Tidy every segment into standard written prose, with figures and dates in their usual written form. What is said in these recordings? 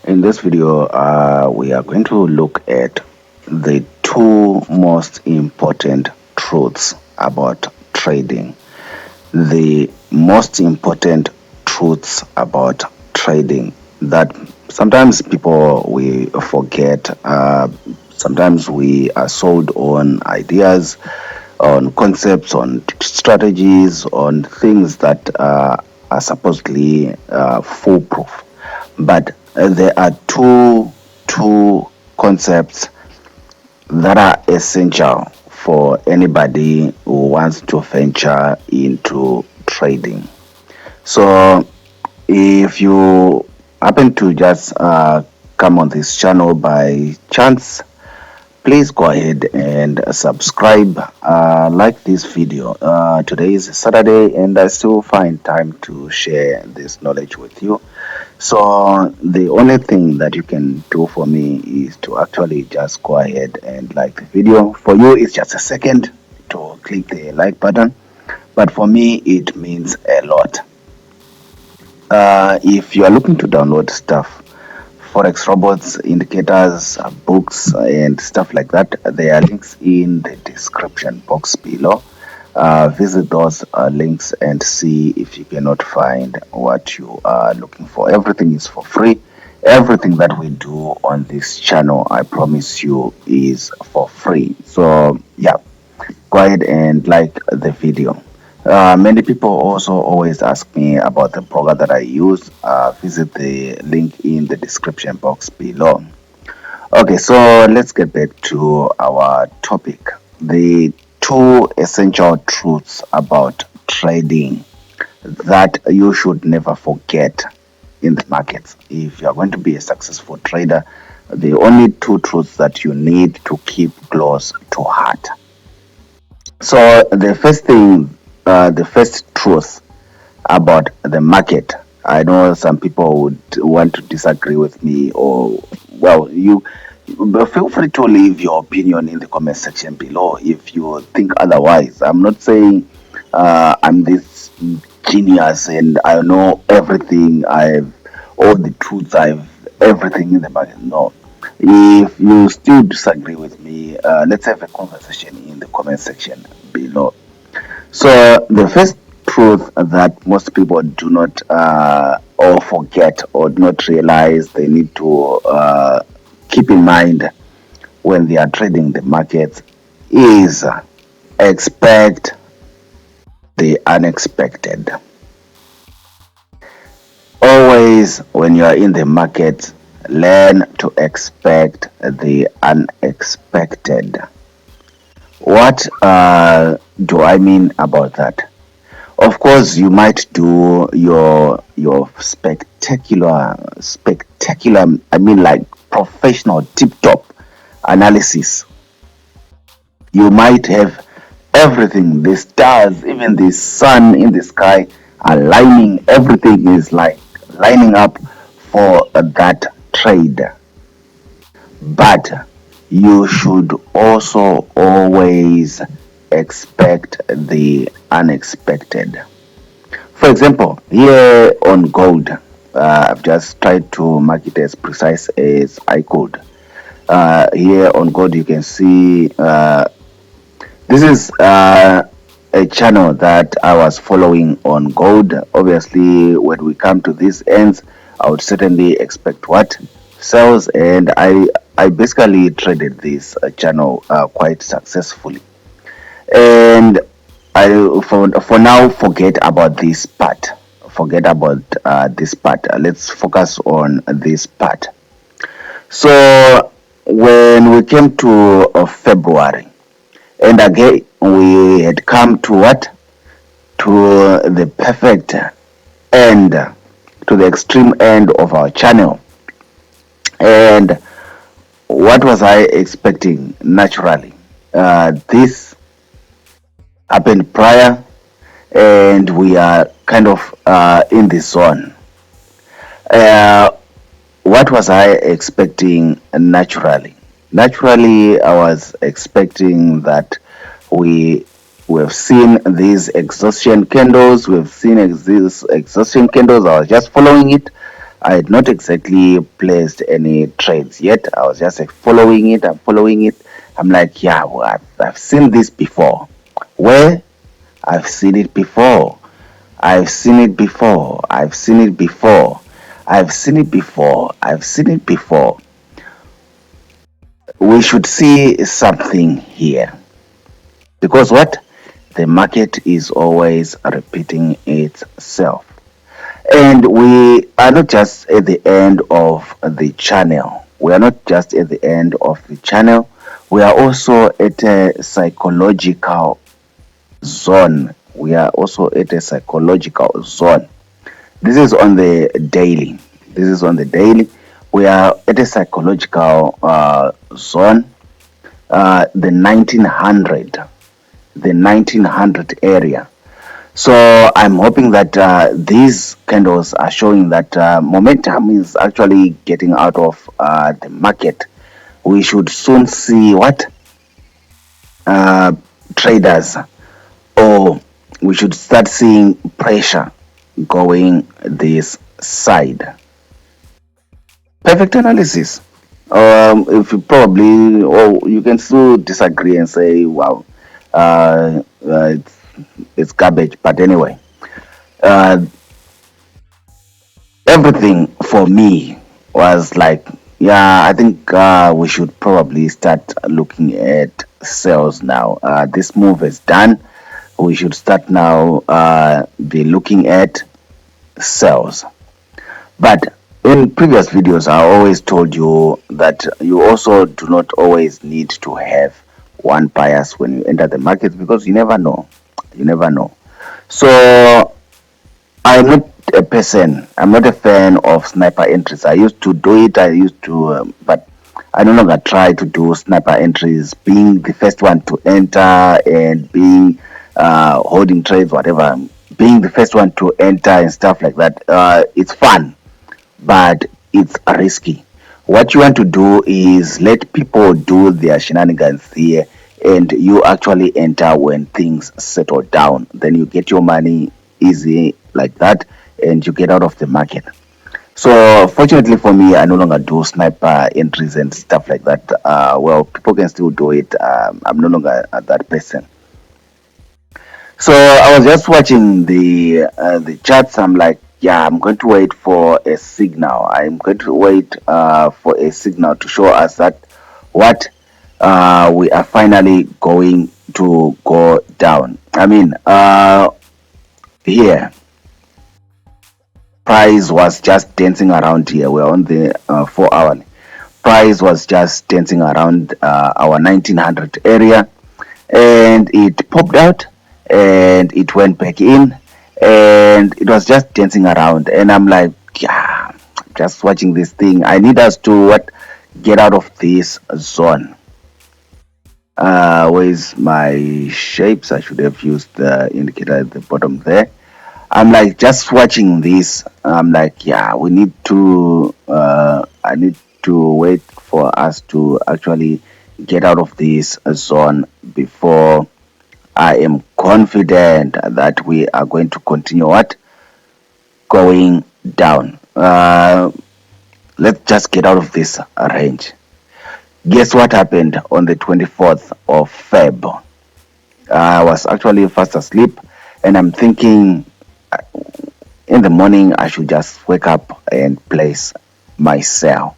In this video, we are going to look at the two most important truths about trading. The most important truths about trading that sometimes people we forget. Sometimes we are sold on ideas, on concepts, on strategies, on things that are supposedly foolproof. But there are two concepts that are essential for anybody who wants to venture into trading. So if you happen to just come on this channel by chance, please go ahead and subscribe, like this video. Today is Saturday and I still find time to share this knowledge with you. So the only thing that you can do for me is to actually just go ahead and like the video. For you, it's just a second to click the like button, but for me, it means a lot. If you are looking to download stuff, Forex robots, indicators, books, and stuff like that, there are links in the description box below. Visit those links and see if you cannot find what you are looking for. Everything is for free. Everything that we do on this channel, I promise you, is for free. So yeah, go ahead and like the video. Many people also always ask me about the broker that I use. Visit the link in the description box below. Okay, so let's get back to our topic. The two essential truths about trading that you should never forget in the markets. If you are going to be a successful trader, the only two truths that you need to keep close to heart. So the first thing, the first truth about the market, I know some people would want to disagree with me, or well, you but feel free to leave your opinion in the comment section below if you think otherwise. I'm not saying I'm this genius and I know everything. I've all the truths. I've everything in the market. No. If you still disagree with me, let's have a conversation in the comment section below. So the first truth that most people do not or forget or do not realize they need to keep in mind when they are trading the market is expect the unexpected. Always when you are in the market, learn to expect the unexpected. What do I mean about that? Of course, you might do your spectacular, I mean like professional tip-top analysis. You might have everything, the stars, even the sun in the sky aligning, everything is like lining up for that trade. But you should also always expect the unexpected. For example, here on gold, I've just tried to make it as precise as I could. Here on gold, you can see this is a channel that I was following on gold. Obviously, when we come to these ends, I would certainly expect what sells, and I basically traded this channel quite successfully. And I for now forget about this part. Forget about this part. Let's focus on this part. So when we came to February, and again we had come to what? To the perfect end, to the extreme end of our channel. And what was I expecting? Naturally, this happened prior, and we are kind of in this zone. What was I expecting naturally? Naturally, I was expecting that we've seen these exhaustion candles. We've seen these exhaustion candles. I was just following it. I had not exactly placed any trades yet. I was just like following it. I'm following it. I'm like, yeah, well, I've seen this before. Where? I've seen it before. I've seen it before. I've seen it before. I've seen it before. I've seen it before. We should see something here. Because what? The market is always repeating itself. And we are not just at the end of the channel. We are not just at the end of the channel. We are also at a psychological zone. We are also at a psychological zone. This is on the daily. This is on the daily. We are at a psychological zone. The 1900, the 1900 area. So I'm hoping that these candles are showing that momentum is actually getting out of the market. We should soon see what traders, or we should start seeing pressure going this side. Perfect analysis. If you probably, or you can still disagree and say, wow, it's garbage. But anyway, uh, everything for me was like, yeah, I think we should probably start looking at sales now. This move is done. We should start now be looking at sales. But in previous videos, I always told you that you also do not always need to have one bias when you enter the market, because you never know. You never know. So I'm not a person. I'm not a fan of sniper entries. I used to do it. I used to, but I no longer try to do sniper entries. Being the first one to enter and being holding trades, whatever. Being the first one to enter and stuff like that. It's fun, but it's risky. What you want to do is let people do their shenanigans here, and you actually enter when things settle down. Then you get your money easy like that, and you get out of the market. So fortunately for me, I no longer do sniper entries and stuff like that. Well, people can still do it. I'm no longer that person. So I was just watching the charts. I'm like, yeah, I'm going to wait for a signal. I'm going to wait for a signal to show us that what we are finally going to go down. I mean, here price was just dancing around here. We're on the 4 hour. Price was just dancing around our 1900 area, and it popped out and it went back in, and it was just dancing around. And I'm like, yeah, just watching this thing. I need us to what, get out of this zone. Where's my shapes? I should have used the indicator at the bottom there. I'm like just watching this. I'm like, yeah, we need to. I need to wait for us to actually get out of this zone before I am confident that we are going to continue what, going down. Let's just get out of this range. Guess what happened on the 24th of Feb? I was actually fast asleep, and I'm thinking in the morning I should just wake up and place my sell.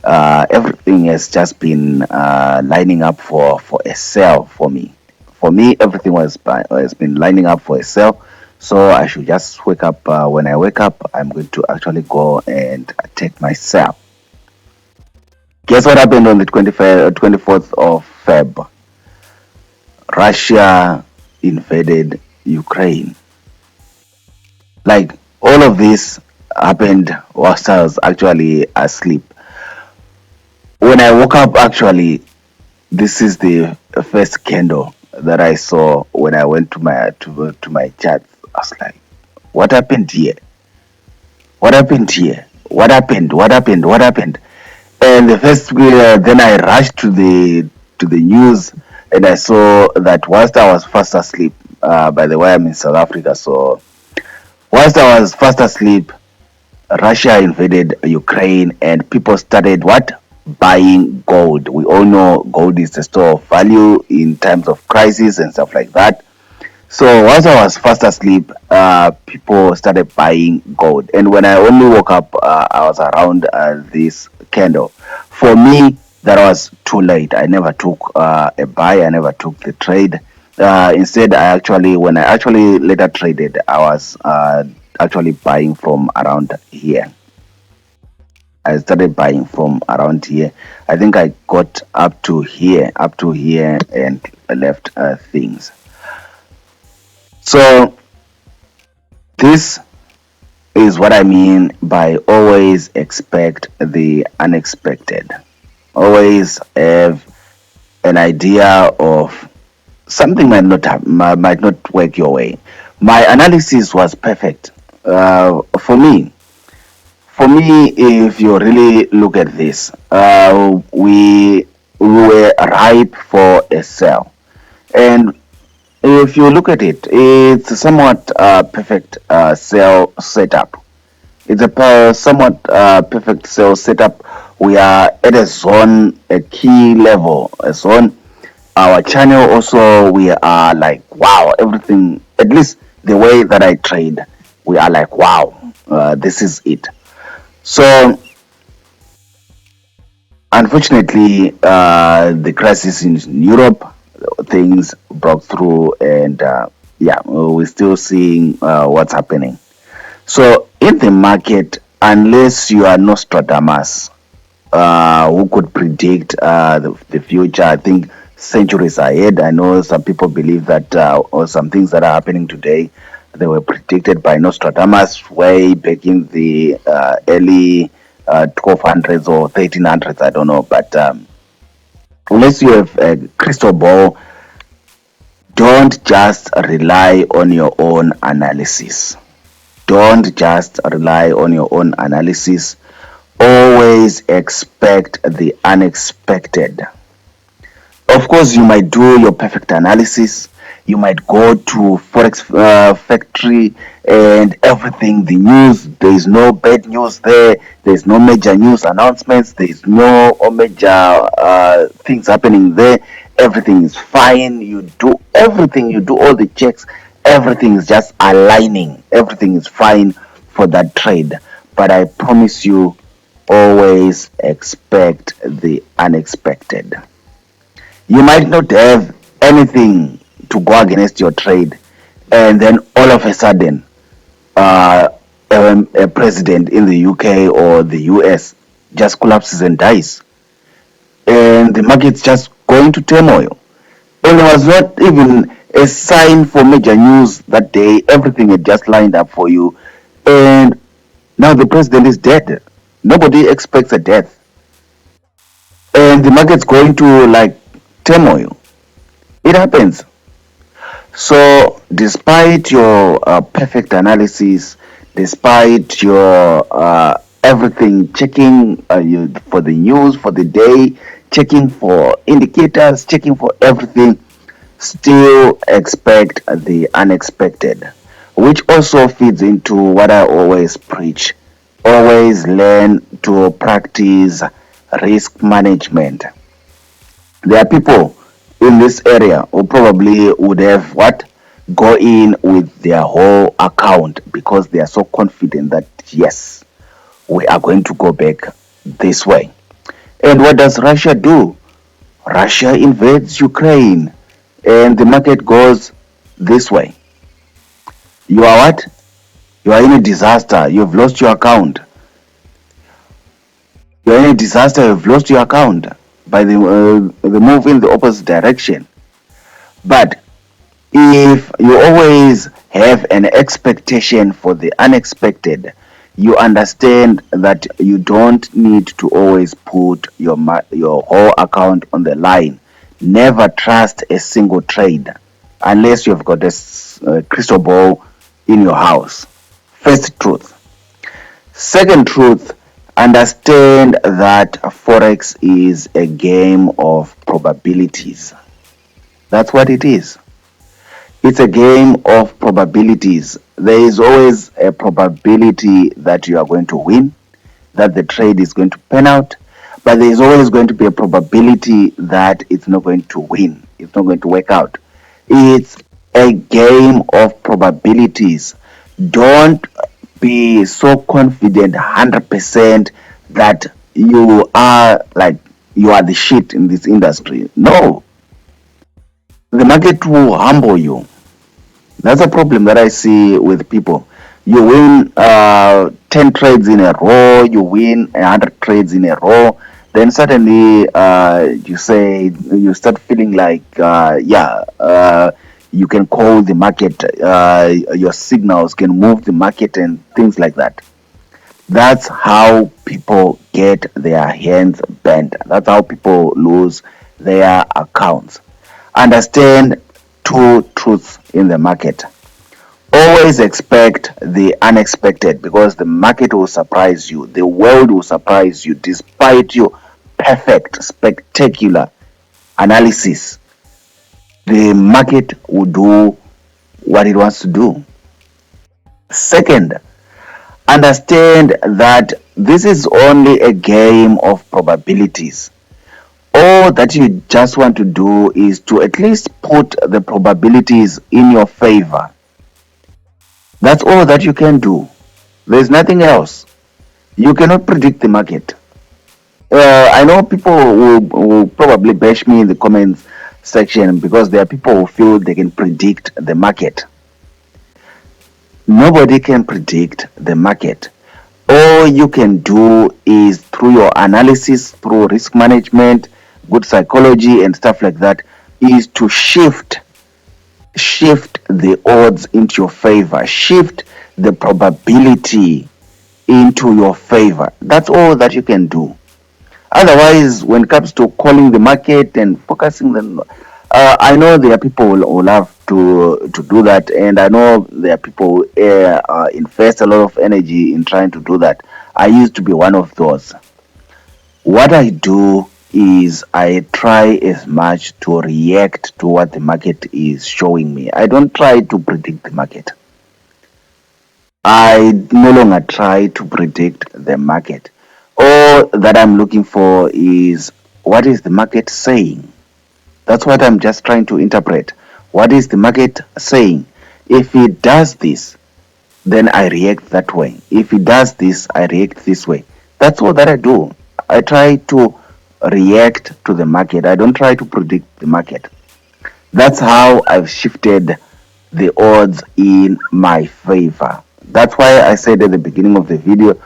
Everything has just been lining up for a sell for me. For me, everything has been lining up for a sell. So I should just wake up. When I wake up, I'm going to actually go and take my sell. Guess what happened on the 24th of Feb? Russia invaded Ukraine. Like, all of this happened whilst I was actually asleep. When I woke up, actually, this is the first candle that I saw when I went to my chat. I was like, what happened here? What happened here? What happened? What happened? What happened? And the first then I rushed to the news, and I saw that whilst I was fast asleep. By the way, I'm in South Africa, so whilst I was fast asleep, Russia invaded Ukraine and people started what? Buying gold. We all know gold is the store of value in times of crisis and stuff like that. So once I was fast asleep, people started buying gold. And when I only woke up, I was around this candle. For me, that was too late. I never took a buy. I never took the trade. Instead, when I actually later traded, I was actually buying from around here. I started buying from around here. I think I got up to here, and left things. So this is what I mean by always expect the unexpected. Always have an idea of something might not work your way. My analysis was perfect. For me, if you really look at this, we were ripe for a sell, and if you look at it, it's somewhat perfect sell setup. It's a somewhat perfect sell setup. We are at a zone, a key level, a zone. Our channel also, we are like, wow, everything, at least the way that I trade, we are like, wow, this is it. So, unfortunately, the crisis in Europe, things broke through, and yeah, we're still seeing what's happening. So, in the market, unless you are Nostradamus, who could predict the future, I think centuries ahead. I know some people believe that, or some things that are happening today, they were predicted by Nostradamus way back in the early 1200s or 1300s. I don't know, but unless you have a crystal ball, don't just rely on your own analysis. Don't just rely on your own analysis. Always expect the unexpected. Of course, you might do your perfect analysis. You might go to Forex Factory and everything, the news, there is no bad news there. There's no major news announcements. There's no major things happening there. Everything is fine. You do everything. You do all the checks. Everything is just aligning. Everything is fine for that trade. But I promise you, always expect the unexpected. You might not have anything to go against your trade, and then all of a sudden, uh, a president in the UK or the US just collapses and dies, and the market's just going to turmoil. And there was not even a sign for major news that day. Everything had just lined up for you, and now the president is dead. Nobody expects a death, and the market's going to like turmoil. It happens. So, despite your perfect analysis, despite your everything, checking for the news for the day, checking for indicators, checking for everything, still expect the unexpected, which also feeds into what I always preach. Always learn to practice risk management. There are people in this area who probably would have what? Go in with their whole account because they are so confident that yes, we are going to go back this way. And what does Russia do? Russia invades Ukraine and the market goes this way. You are what? You are in a disaster. You've lost your account. You're in a disaster. You've lost your account by the move in the opposite direction. But if you always have an expectation for the unexpected, you understand that you don't need to always put your whole account on the line. Never trust a single trade unless you've got a crystal ball in your house. First truth. Second truth, understand that Forex is a game of probabilities. That's what it is. It's a game of probabilities. There is always a probability that you are going to win, that the trade is going to pan out, but there is always going to be a probability that it's not going to win, it's not going to work out. It's a game of probabilities. Don't be so confident 100% that you are like you are the shit in this industry. No, the market will humble you. That's a problem that I see with people. You win 10 trades in a row, you win 100 trades in a row, then suddenly you start feeling like, you can call the market, your signals can move the market and things like that. That's how people get their hands bent. That's how people lose their accounts. Understand two truths in the market. Always expect the unexpected, because the market will surprise you. The world will surprise you despite your perfect, spectacular analysis. The market will do what it wants to do. Second, understand that this is only a game of probabilities. All that you just want to do is to at least put the probabilities in your favor. That's all that you can do. There's nothing else. You cannot predict the market. I know people will probably bash me in the comments section because there are people who feel they can predict the market. Nobody can predict the market. All you can do is through your analysis, through risk management, good psychology and stuff like that, is to shift the odds into your favor, shift the probability into your favor. That's all that you can do. Otherwise, when it comes to calling the market and focusing them, I know there are people who love to do that, and I know there are people who invest a lot of energy in trying to do that. I used to be one of those. What I do is I try as much to react to what the market is showing me. I don't try to predict the market. I no longer try to predict the market. All that I'm looking for is, what is the market saying? That's what I'm just trying to interpret. What is the market saying? If it does this, then I react that way. If it does this, I react this way. That's all that I do. I try to react to the market. I don't try to predict the market. That's how I've shifted the odds in my favor. That's why I said at the beginning of the video,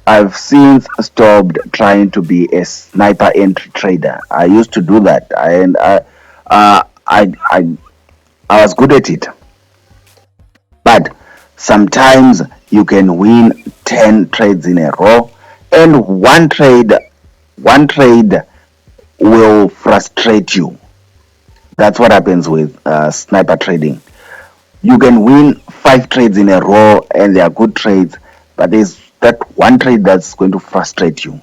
I've since stopped trying to be a sniper entry trader. I used to do that, and I was good at it. But sometimes you can win 10 trades in a row, and one trade will frustrate you. That's what happens with sniper trading. You can win 5 trades in a row and they are good trades, but there's that one trade that's going to frustrate you.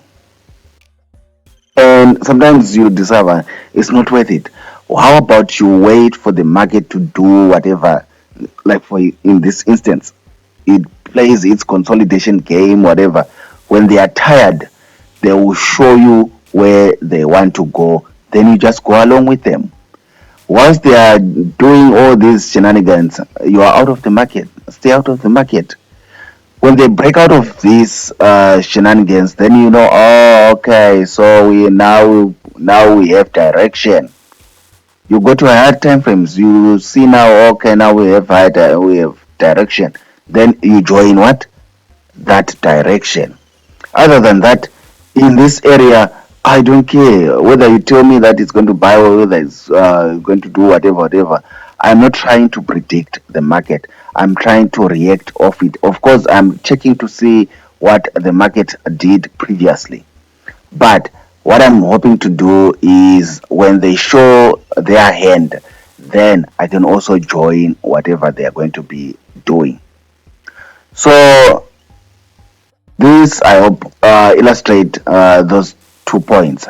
And sometimes you discover it's not worth it. How about you wait for the market to do whatever, like for in this instance, it plays its consolidation game, whatever. When they are tired, they will show you where they want to go. Then you just go along with them. Once they are doing all these shenanigans, you are out of the market. Stay out of the market. When they break out of these shenanigans, then you know, oh, okay, so we now we have direction. You go to higher time frames, you see now, okay, now we have direction. Then you join what? That direction. Other than that, in this area, I don't care whether you tell me that it's going to buy or whether it's going to do whatever. I'm not trying to predict the market. I'm trying to react off it. Of course, I'm checking to see what the market did previously. But what I'm hoping to do is when they show their hand, then I can also join whatever they are going to be doing. So this, I hope, illustrate those 2 points.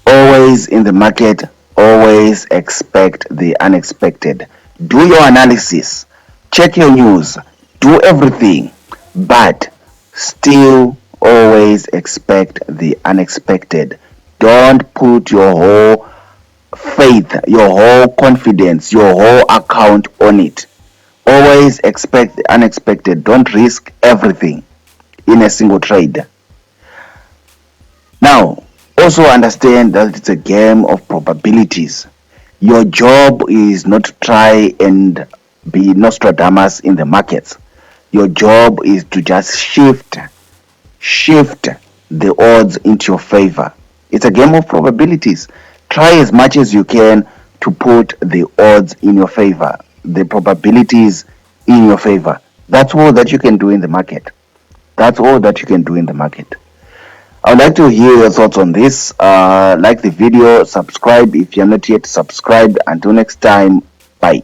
Always in the market, always expect the unexpected. do your analysis, check your news, do everything, but still always expect the unexpected. Don't put your whole faith, your whole confidence, your whole account on it. Always expect the unexpected. Don't risk everything in a single trade. Now, also understand that it's a game of probabilities. Your job is not to try and be Nostradamus in the markets. Your job is to just shift the odds into your favor. It's a game of probabilities. Try as much as you can to put the odds in your favor, the probabilities in your favor. That's all that you can do in the market. That's all that you can do in the market. I would like to hear your thoughts on this. Like the video, subscribe if you're not yet subscribed. Until next time, bye.